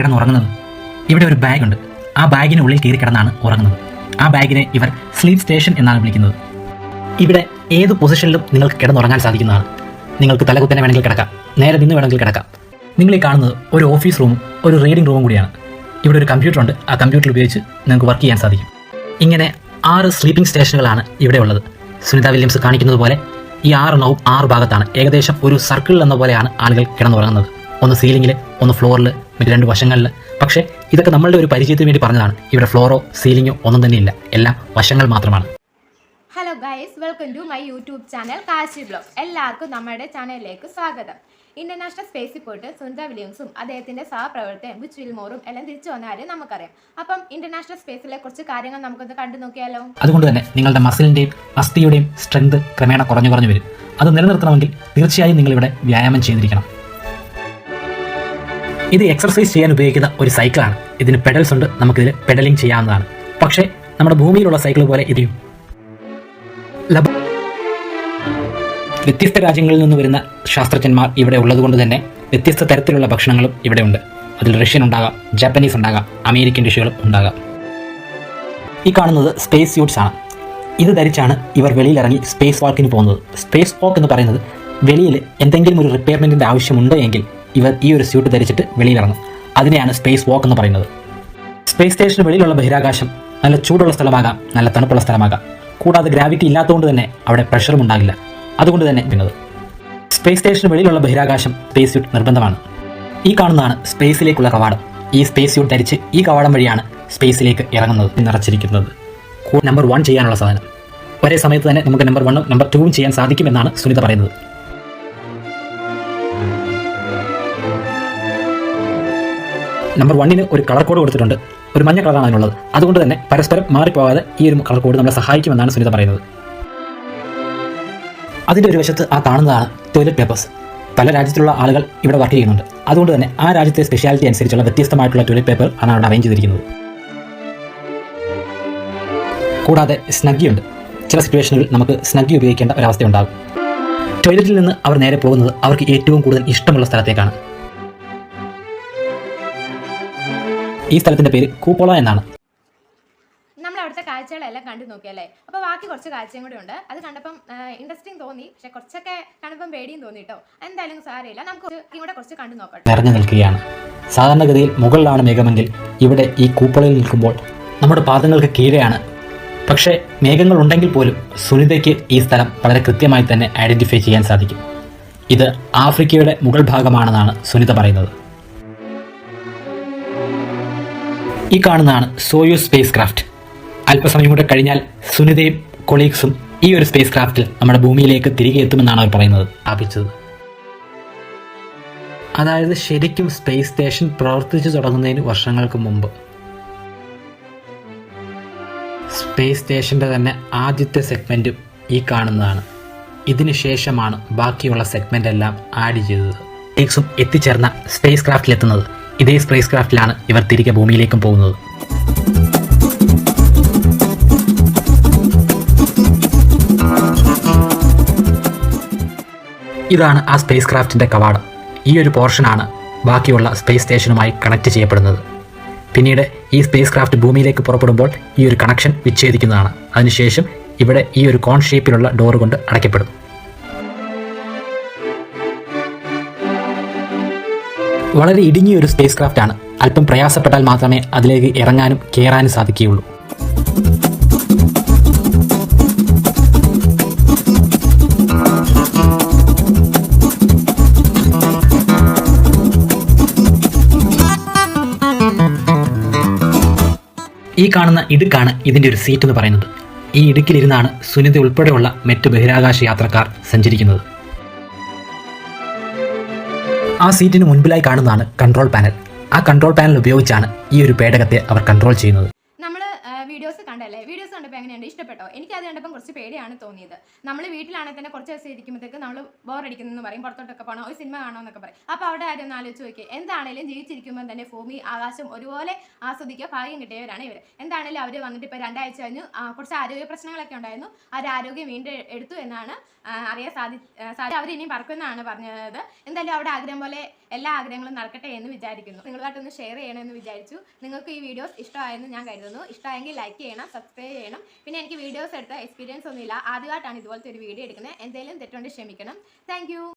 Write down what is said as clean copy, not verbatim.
കിടന്നുറങ്ങുന്നത്. ഇവിടെ ഒരു ബാഗുണ്ട്. ആ ബാഗിനുള്ളിൽ കയറി കിടന്നാണ് ഉറങ്ങുന്നത്. ആ ബാഗിനെ ഇവർ സ്ലീപ്പ് സ്റ്റേഷൻ എന്നാണ് വിളിക്കുന്നത്. ഇവിടെ ഏത് പൊസിഷനിലും നിങ്ങൾക്ക് കിടന്നുറങ്ങാൻ സാധിക്കുന്നതാണ്. നിങ്ങൾക്ക് തലകുത്തനെ വേണമെങ്കിൽ കിടക്കാം, നേരെ നിന്ന് വേണമെങ്കിൽ കിടക്കാം. നിങ്ങൾ ഈ കാണുന്നത് ഒരു ഓഫീസ് റൂമും ഒരു റീഡിംഗ് റൂമും കൂടിയാണ്. ഇവിടെ ഒരു കമ്പ്യൂട്ടർ ഉണ്ട്. ആ കമ്പ്യൂട്ടർ ഉപയോഗിച്ച് നിങ്ങൾക്ക് വർക്ക് ചെയ്യാൻ സാധിക്കും. ഇങ്ങനെ 6 സ്ലീപ്പിംഗ് സ്റ്റേഷനുകളാണ് ഇവിടെ ഉള്ളത്. സുനിത വില്യംസ് കാണിക്കുന്നത് പോലെ ഈ 6 എണ്ണവും 6 ഭാഗത്താണ്. ഏകദേശം ഒരു സർക്കിൾ എന്ന പോലെയാണ് ആളുകൾ കിടന്നുറങ്ങുന്നത്. ഒന്ന് സീലിംഗിൽ, ഒന്ന് ഫ്ലോറിൽ, മറ്റ് 2 വശങ്ങളിൽ. പക്ഷേ ഇതൊക്കെ നമ്മളുടെ ഒരു പരിചയത്തിന് വേണ്ടി പറഞ്ഞതാണ്. ഇവിടെ ഫ്ലോറോ സീലിംഗോ ഒന്നും തന്നെ ഇല്ല, എല്ലാം വശങ്ങൾ മാത്രമാണ്. Hello guys, welcome to my YouTube channel Kashi blog. എല്ലാവർക്കും നമ്മുടെ ചാനലിലേക്ക് സ്വാഗതം. ഇന്റർനാഷണൽ സ്പേസിൽ പോയിട്ട് സുനിത വില്യംസും അദ്ദേഹത്തിന്റെ സഹപ്രവർത്തകൻ ബുച്ച് വിൽമോറും എല്ലാം തിരിച്ചു വന്ന കാര്യം നമുക്കറിയാം. അപ്പം ഇന്റർനാഷണൽ സ്പേസിലെ കുറച്ച് കാര്യങ്ങൾ നമുക്കൊന്ന് കണ്ടു നോക്കിയാലോ. അതുകൊണ്ട് തന്നെ നിങ്ങളുടെ മസിലിന്റെയും അസ്ഥിയുടെയും സ്ട്രെങ്ത് ക്രമേണ കുറഞ്ഞു വരും. അത് നിലനിർത്തണമെങ്കിൽ തീർച്ചയായും നിങ്ങളിവിടെ വ്യായാമം ചെയ്തിരിക്കണം. ഇത് എക്സർസൈസ് ചെയ്യാൻ ഉപയോഗിക്കുന്ന ഒരു സൈക്കിളാണ്. ഇതിന് പെഡൽസ് ഉണ്ട്. നമുക്കിതിൽ പെഡലിംഗ് ചെയ്യാവുന്നതാണ്. പക്ഷേ നമ്മുടെ ഭൂമിയിലുള്ള സൈക്കിൾ പോലെ ഇതും വ്യത്യസ്ത രാജ്യങ്ങളിൽ നിന്ന് വരുന്ന ശാസ്ത്രജ്ഞന്മാർ ഇവിടെ ഉള്ളതുകൊണ്ട് തന്നെ വ്യത്യസ്ത തരത്തിലുള്ള ഭക്ഷണങ്ങളും ഇവിടെ ഉണ്ട്. അതിൽ റഷ്യൻ ഉണ്ടാകാം, ജാപ്പനീസ് ഉണ്ടാകാം, അമേരിക്കൻ ഡിഷുകളും ഉണ്ടാകാം. ഈ കാണുന്നത് സ്പേസ് സ്യൂട്ട്സ് ആണ്. ഇത് ധരിച്ചാണ് ഇവർ വെളിയിലിറങ്ങി സ്പേസ് വാക്കിന് പോകുന്നത്. സ്പേസ് വാക്ക് എന്ന് പറയുന്നത് വെളിയിൽ എന്തെങ്കിലും ഒരു റിപ്പയർമെൻറ്റിൻ്റെ ആവശ്യമുണ്ട് എങ്കിൽ ഇവർ ഈ ഒരു സ്യൂട്ട് ധരിച്ചിട്ട് വെളിയിലിറങ്ങും. അതിനെയാണ് സ്പേസ് വാക്ക് എന്ന് പറയുന്നത്. സ്പേസ് സ്റ്റേഷന് വെളിയിലുള്ള ബഹിരാകാശം നല്ല ചൂടുള്ള സ്ഥലമാകാം, നല്ല തണുപ്പുള്ള സ്ഥലമാകാം. കൂടാതെ ഗ്രാവിറ്റി ഇല്ലാത്തതുകൊണ്ട് തന്നെ അവിടെ പ്രഷറും ഉണ്ടാകില്ല. അതുകൊണ്ട് തന്നെ പിന്നത് സ്പേസ് സ്റ്റേഷന് വെളിയിലുള്ള ബഹിരാകാശം സ്പേസ് സ്യൂട്ട് നിർബന്ധമാണ്. ഈ കാണുന്നതാണ് സ്പേസിലേക്കുള്ള കവാടം. ഈ സ്പേസ് സ്യൂട്ട് ധരിച്ച് ഈ കവാടം വഴിയാണ് സ്പേസിലേക്ക് ഇറങ്ങുന്നത്. നിറച്ചിരിക്കുന്നത് നമ്പർ 1 ചെയ്യാനുള്ള സാധനം. ഒരേ സമയത്ത് തന്നെ നമുക്ക് നമ്പർ 1ഉം നമ്പർ 2ഉം ചെയ്യാൻ സാധിക്കുമെന്നാണ് സുനിത പറയുന്നത്. നമ്പർ 1ന് ഒരു കളർ കോഡ് കൊടുത്തിട്ടുണ്ട്. ഒരു മഞ്ഞ കളറാണ് അതിനുള്ളത്. അതുകൊണ്ട് തന്നെ പരസ്പരം മാറിപ്പോകാതെ ഈ ഒരു കളർ കോഡ് നമ്മളെ സഹായിക്കുമെന്നാണ് സുനിത പറയുന്നത്. അതിൻ്റെ ഒരു വശത്ത് ആ കാണുന്നതാണ് ടോയ്ലറ്റ് പേപ്പേഴ്സ്. പല രാജ്യത്തിലുള്ള ആളുകൾ ഇവിടെ വർക്ക് ചെയ്യുന്നുണ്ട്. അതുകൊണ്ട് തന്നെ ആ രാജ്യത്തെ സ്പെഷ്യാലിറ്റി അനുസരിച്ചുള്ള വ്യത്യസ്തമായിട്ടുള്ള ടോയ്ലറ്റ് പേപ്പർ ആണ് അവിടെ അറേഞ്ച് ചെയ്തിരിക്കുന്നത്. കൂടാതെ സ്നഗ്ഗി ഉണ്ട്. ചില സിറ്റുവേഷനുകളിൽ നമുക്ക് സ്നഗ്ഗി ഉപയോഗിക്കേണ്ട ഒരവസ്ഥ ഉണ്ടാകും. ടോയ്ലറ്റിൽ നിന്ന് അവർ നേരെ പോകുന്നത് അവർക്ക് ഏറ്റവും കൂടുതൽ ഇഷ്ടമുള്ള സ്ഥലത്തേക്കാണ്. ഈ സ്ഥലത്തിന്റെ പേര് കൂപ്പോള എന്നാണ്. നമ്മൾ അവിടുത്തെ കാഴ്ചകളെല്ലാം കണ്ടു നോക്കിയല്ലേ. അപ്പോൾ ബാക്കി കുറച്ച് കാഴ്ചയും കൂടി ഉണ്ട്. അത് കണ്ടപ്പം ഇൻട്രസ്റ്റിംഗ് തോന്നി, പക്ഷെ കുറച്ചൊക്കെ കണ്ടപ്പം പേടിയും തോന്നി കേട്ടോ. എന്തായാലും സാരമില്ല, നമുക്ക് ഇവിടെ കുറച്ച് കണ്ടു നോക്കാം. നിറഞ്ഞു നിൽക്കുകയാണ്. സാധാരണഗതിയിൽ മുകളിലാണ് മേഘമെങ്കിൽ ഇവിടെ ഈ കൂപ്പോളയിൽ നിൽക്കുമ്പോൾ നമ്മുടെ പാദങ്ങൾക്ക് കീഴെയാണ്. പക്ഷേ മേഘങ്ങൾ ഉണ്ടെങ്കിൽ പോലും സുനിതയ്ക്ക് ഈ സ്ഥലം വളരെ കൃത്യമായി തന്നെ ഐഡന്റിഫൈ ചെയ്യാൻ സാധിക്കും. ഇത് ആഫ്രിക്കയുടെ മുകൾ ഭാഗമാണെന്നാണ് സുനിത പറയുന്നത്. ഈ കാണുന്നതാണ് സോയൂസ് സ്പേസ് ക്രാഫ്റ്റ്. അല്പസമയം കൂടെ കഴിഞ്ഞാൽ സുനിതയും കൊളീഗ്സും ഈ ഒരു സ്പേസ് ക്രാഫ്റ്റിൽ നമ്മുടെ ഭൂമിയിലേക്ക് തിരികെ എത്തുമെന്നാണ് അവർ പറയുന്നത്. സ്ഥാപിച്ചത് അതായത് ശരിക്കും സ്പേസ് സ്റ്റേഷൻ പ്രവർത്തിച്ചു തുടങ്ങുന്നതിന് വർഷങ്ങൾക്ക് മുമ്പ്. സ്പേസ് സ്റ്റേഷൻ്റെ തന്നെ ആദ്യത്തെ സെഗ്മെൻറ്റും ഈ കാണുന്നതാണ്. ഇതിന് ശേഷമാണ് ബാക്കിയുള്ള സെഗ്മെൻ്റ് എല്ലാം ആഡ് ചെയ്തത്. കൊളീഗ്സും എത്തിച്ചേർന്ന സ്പേസ് ക്രാഫ്റ്റിലെത്തുന്നത്. ഇതേ സ്പേസ് ക്രാഫ്റ്റിലാണ് ഇവർ തിരികെ ഭൂമിയിലേക്കും പോകുന്നത്. ഇതാണ് ആ സ്പേസ് ക്രാഫ്റ്റിൻ്റെ കവാടം. ഈ ഒരു പോർഷനാണ് ബാക്കിയുള്ള സ്പേസ് സ്റ്റേഷനുമായി കണക്ട് ചെയ്യപ്പെടുന്നത്. പിന്നീട് ഈ സ്പേസ് ക്രാഫ്റ്റ് ഭൂമിയിലേക്ക് പുറപ്പെടുമ്പോൾ ഈ ഒരു കണക്ഷൻ വിച്ഛേദിക്കുന്നതാണ്. അതിനുശേഷം ഇവിടെ ഈ ഒരു കോൺ ഷേപ്പിലുള്ള ഡോർ കൊണ്ട് അടയ്ക്കപ്പെടും. വളരെ ഇടുങ്ങിയ ഒരു സ്പേസ് ക്രാഫ്റ്റ് ആണ്. അല്പം പ്രയാസപ്പെട്ടാൽ മാത്രമേ അതിലേക്ക് ഇറങ്ങാനും കയറാനും സാധിക്കുകയുള്ളൂ. ഈ കാണുന്ന ഇടുക്കാണ് ഇതിൻ്റെ ഒരു സീറ്റ് എന്ന് പറയുന്നത്. ഈ ഇടുക്കിലിരുന്നാണ് സുനിത ഉൾപ്പെടെയുള്ള മറ്റ് ബഹിരാകാശ യാത്രക്കാർ സഞ്ചരിക്കുന്നത്. ആ സീറ്റിന് മുൻപിലായി കാണുന്നതാണ് കൺട്രോൾ പാനൽ. ആ കൺട്രോൾ പാനൽ ഉപയോഗിച്ചാണ് ഈ ഒരു പേടകത്തെ അവർ കൺട്രോൾ ചെയ്യുന്നത്. നമ്മൾ വീഡിയോസ് കണ്ടല്ലേ, വീഡിയോസ് കണ്ടപ്പോൾ എങ്ങനെയുണ്ട്, ഇഷ്ടപ്പെട്ടോ? എനിക്ക് അത് കണ്ടപ്പം കുറച്ച് പേടിയാണ് തോന്നിയത്. നമ്മൾ വീട്ടിലാണെങ്കിൽ തന്നെ കുറച്ച് ദിവസം ഇരിക്കുമ്പോഴത്തേക്ക് നമ്മൾ ബോറടിക്കുന്നു പറയും, പുറത്തോട്ടൊക്കെ പോകണം, ഒരു സിനിമ കാണണമെന്നൊക്കെ പറയും. അപ്പോൾ അവിടെ ആരും ഒന്ന് ആലോചിച്ച് നോക്കി, എന്താണെങ്കിലും ജീവിച്ചിരിക്കുമ്പോൾ തന്നെ ഭൂമി ആകാശം ഒരുപോലെ ആസ്വദിക്കുക ഭാഗ്യം കിട്ടിയവരാണ് ഇവർ. എന്താണെങ്കിലും അവർ വന്നിട്ട് ഇപ്പോൾ 2 ആഴ്ച കഴിഞ്ഞു. കുറച്ച് ആരോഗ്യ പ്രശ്നങ്ങളൊക്കെ ഉണ്ടായിരുന്നു. ആ ആരോഗ്യം വീണ്ടും എടുത്തു എന്നാണ് അറിയാൻ സാധിച്ചത്. അവർ ഇനിയും പറക്കുമെന്നാണ് പറഞ്ഞത്. എന്തായാലും അവിടെ ആഗ്രഹം പോലെ എല്ലാ ആഗ്രഹങ്ങളും നടക്കട്ടെ എന്ന് വിചാരിക്കുന്നു. നിങ്ങളുമായിട്ടൊന്ന് ഷെയർ ചെയ്യണമെന്ന് വിചാരിച്ചു. നിങ്ങൾക്ക് ഈ വീഡിയോസ് ഇഷ്ടമായെന്ന് ഞാൻ കരുതുന്നു. ഇഷ്ടമായെങ്കിൽ ലൈക്ക് ചെയ്യണം, സബ്സ്ക്രൈബ് ചെയ്യണം. പിന്നെ എനിക്ക് വീഡിയോസ് എടുത്ത എക്സ്പീരിയൻസ് ഒന്നുമില്ല, ആദ്യമായിട്ടാണ് ഇതുപോലത്തെ ഒരു വീഡിയോ എടുക്കുന്നത്. എന്തെങ്കിലും തെറ്റുകൊണ്ട് ക്ഷമിക്കണം. താങ്ക്